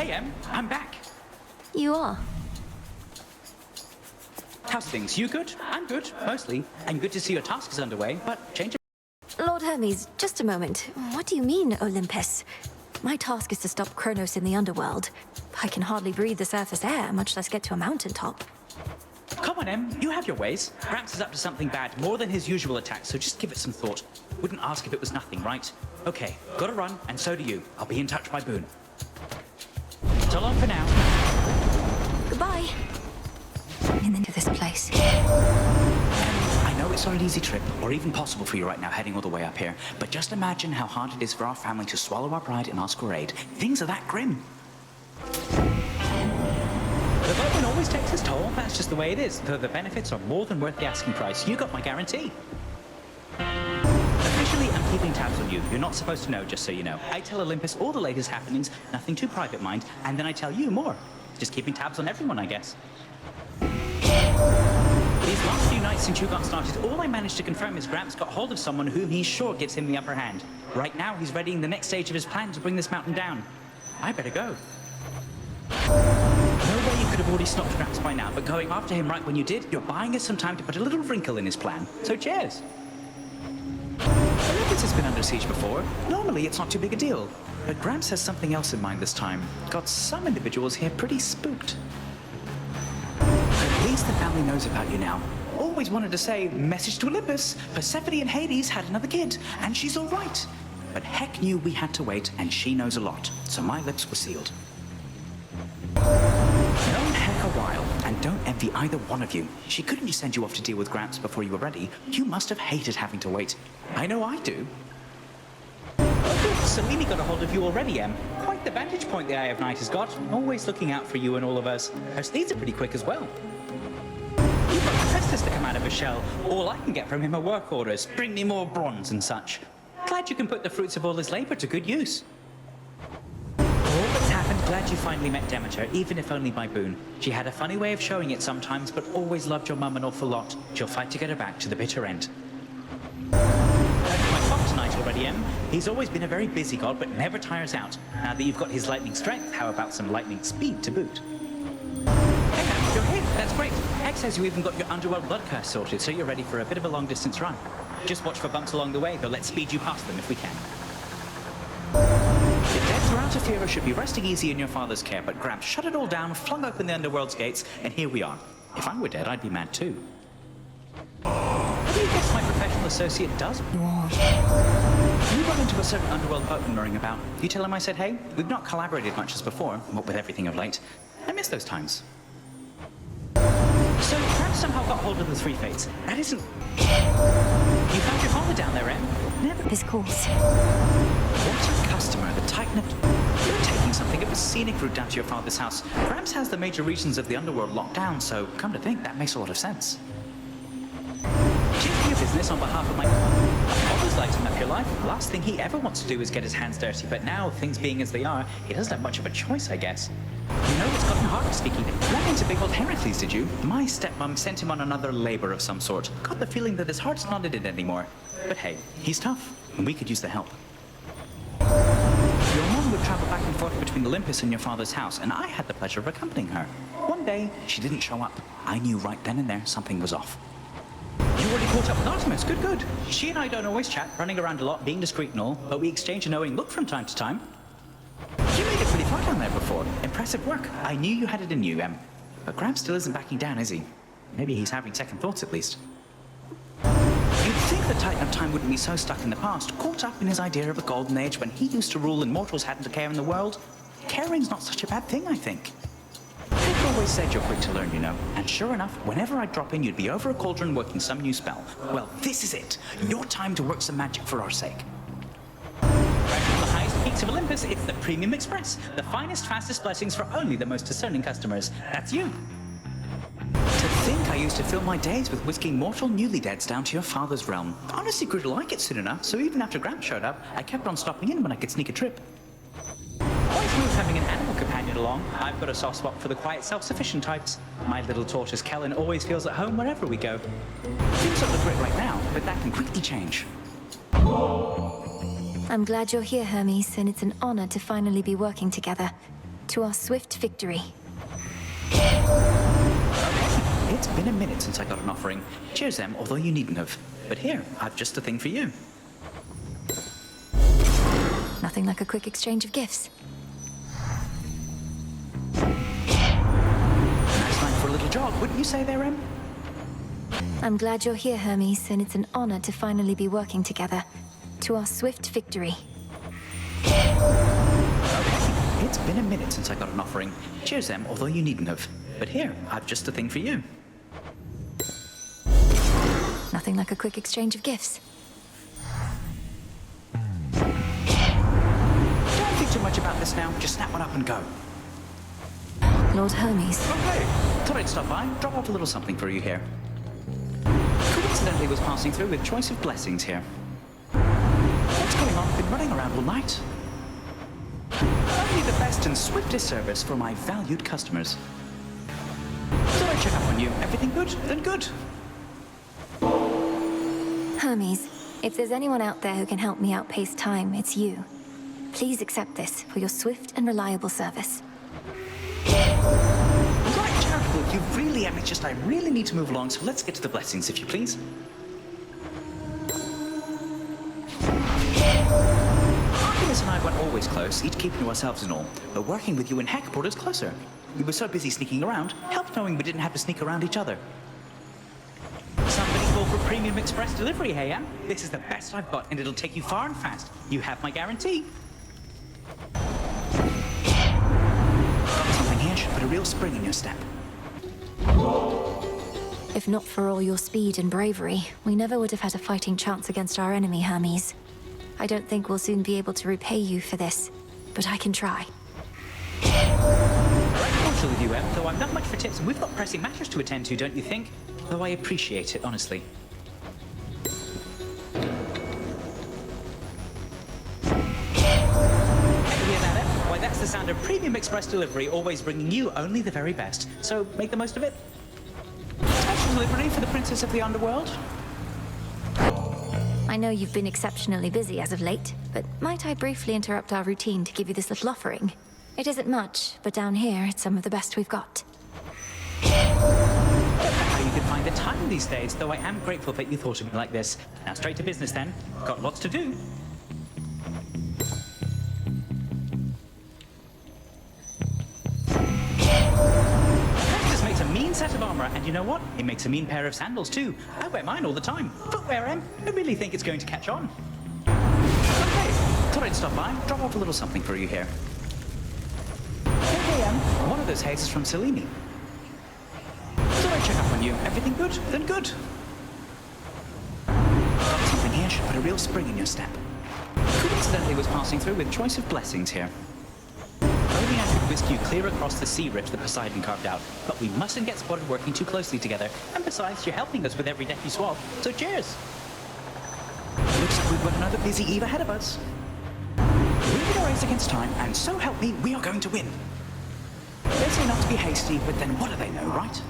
Hey, Em, I'm back. You are? How's things? You good? I'm good, mostly. And good to see your task is underway, but change it. Lord Hermes, just a moment. What do you mean, Olympus? My task is to stop Kronos in the underworld. I can hardly breathe the surface air, much less get to a mountaintop. Come on, Em, you have your ways. Gramps is up to something bad, more than his usual attack, so just give it some thought. Wouldn't ask if it was nothing, right? Okay, gotta run, and so do you. I'll be in touch by Boone. So long for now. Goodbye. Into this place. I know it's not an easy trip, or even possible for you right now heading all the way up here, but just imagine how hard it is for our family to swallow our pride and ask for aid. Things are that grim. The burden always takes its toll, that's just the way it is, though the benefits are more than worth the asking price. You got my guarantee. Officially, I'm keeping tabs on you. You're not supposed to know, just so you know. I tell Olympus all the latest happenings, nothing too private, mind, and then I tell you more. Just keeping tabs on everyone, I guess. These last few nights since you got started, all I managed to confirm is Gramps got hold of someone whom he's sure gives him the upper hand. Right now, he's readying the next stage of his plan to bring this mountain down. I better go. No way you could have already stopped Gramps by now, but going after him right when you did, you're buying us some time to put a little wrinkle in his plan. So cheers. Olympus has been under siege before. Normally, it's not too big a deal. But Gramps has something else in mind this time. Got some individuals here pretty spooked. At least the family knows about you now. Always wanted to say, message to Olympus, Persephone and Hades had another kid, and she's all right. But Heck knew we had to wait, and she knows a lot, so my lips were sealed. Known Heck a while, and don't envy either one of you. She couldn't just send you off to deal with Gramps before you were ready. You must have hated having to wait. I know I do. Oh good, Selene got a hold of you already, Em. Quite the vantage point the Eye of Night has got. Always looking out for you and all of us. Her steeds are pretty quick as well. You've got Hephaestus to come out of his shell. All I can get from him are work orders. Bring me more bronze and such. Glad you can put the fruits of all his labor to good use. All that's happened, glad you finally met Demeter, even if only by boon. She had a funny way of showing it sometimes, but always loved your mum an awful lot. She'll fight to get her back to the bitter end. My clock tonight already, Em. He's always been a very busy god, but never tires out. Now that you've got his lightning strength, how about some lightning speed to boot? Hey, Em, you're here. That's great. Heck says you even got your underworld blood curse sorted, so you're ready for a bit of a long-distance run. Just watch for bumps along the way, though let's speed you past them if we can. The dead throughout Aphira should be resting easy in your father's care, but Gramps shut it all down, flung open the underworld's gates, and here we are. If I were dead, I'd be mad too. What do you guess my professional associate does? You run into a certain underworld boatman worrying about. You tell him I said hey? We've not collaborated much as before, what with everything of late. I miss those times. So, Gramps somehow got hold of the Three Fates. That isn't... You found your father down there, Em? Never... His course. What a customer, the Titan of... You're taking something of a scenic route down to your father's house. Gramps has the major regions of the underworld locked down, so come to think, that makes a lot of sense. Chiefing your business on behalf of my... I've always lighten up your life. Last thing he ever wants to do is get his hands dirty, but now, things being as they are, he doesn't have much of a choice, I guess. You know, it's gotten harder speaking. Ran into big old Heracles, did you? My stepmom sent him on another labor of some sort. Got the feeling that his heart's not in it anymore. But hey, he's tough, and we could use the help. Your mom would travel back and forth between Olympus and your father's house, and I had the pleasure of accompanying her. One day, she didn't show up. I knew right then and there something was off. You already caught up with Artemis, good. She and I don't always chat, running around a lot, being discreet and all, but we exchange a knowing look from time to time. You made it pretty far down there before. Impressive work. I knew you had it in you, Em. But Gramps still isn't backing down, is he? Maybe he's having second thoughts at least. You'd think the Titan of Time wouldn't be so stuck in the past, caught up in his idea of a golden age when he used to rule and mortals hadn't a care in the world. Caring's not such a bad thing, I think. I've always said you're quick to learn, you know. And sure enough, whenever I'd drop in, you'd be over a cauldron working some new spell. Well, this is it. Your time to work some magic for our sake. Right from the highest peaks of Olympus, it's the Premium Express. The finest, fastest blessings for only the most discerning customers. That's you. To think I used to fill my days with whisking mortal newly-deads down to your father's realm. Honestly grew to like it soon enough, so even after Gramps showed up, I kept on stopping in when I could sneak a trip. Always moved having an animal companion along. I've got a soft spot for the quiet, self-sufficient types. My little tortoise Kellen always feels at home wherever we go. Things don't look great right now, but that can quickly change. I'm glad you're here, Hermes, and it's an honor to finally be working together. to our swift victory. Okay, it's been a minute since I got an offering. Cheers, Em, although you needn't have. But here, I've just the thing for you. Nothing like a quick exchange of gifts. Nice night for a little jog, wouldn't you say there, Em? I'm glad you're here, Hermes, and it's an honor to finally be working together. To our swift victory. Okay, it's been a minute since I got an offering. Cheers, Em, although you needn't have. But here, I've just the thing for you. Nothing like a quick exchange of gifts. Don't think too much about this now, just snap one up and go. Lord Hermes. Okay, thought I'd stop by, drop off a little something for you here. Coincidentally was passing through with choice of blessings here. What's going on? Been running around all night. Only the best and swiftest service for my valued customers. Thought I'd check up on you. Everything good? Then good. Hermes, if there's anyone out there who can help me outpace time, it's you. Please accept this for your swift and reliable service. Right, charitable, you really am. It's just I really need to move along, so let's get to the blessings, if you please. Artemis and I weren't always close, each keeping to ourselves and all, but working with you in Heck brought us closer. We were so busy sneaking around, helped knowing we didn't have to sneak around each other. Somebody call for premium express delivery, hey, Anne? This is the best I've got, and it'll take you far and fast. You have my guarantee. Got something here should put a real spring in your step. If not for all your speed and bravery, we never would have had a fighting chance against our enemy, Hermes. I don't think we'll soon be able to repay you for this, but I can try. Right cordial with you, Em, though I'm not much for tips, and we've got pressing matters to attend to, don't you think? Though I appreciate it, honestly. Hear that, Em? Why, that's the sound of premium express delivery, always bringing you only the very best. So make the most of it. Special delivery for the Princess of the Underworld. I know you've been exceptionally busy as of late, but might I briefly interrupt our routine to give you this little offering? It isn't much, but down here, it's some of the best we've got. Don't know how you can find the time these days, though I am grateful that you thought of me like this. Now straight to business then. Got lots to do. This makes a mean set of armor, and you know what? It makes a mean pair of sandals too. I wear mine all the time. Footwear, Em. I really think it's going to catch on. Okay, thought I'd stop by, drop off a little something for you here. Hey, Em. One of those hazes from Selene. Thought I'd check up on you. Everything good? Then good. Got something here should put a real spring in your step. Coincidentally was passing through with choice of blessings here. Only I could whisk you clear across the sea rift that Poseidon carved out, but we mustn't get spotted working too closely together. And besides, you're helping us with every deck you swap, so cheers. Looks like we've got another busy eve ahead of us. We're in a race against time, and so help me, we are going to win. They say not to be hasty, but then what do they know, right?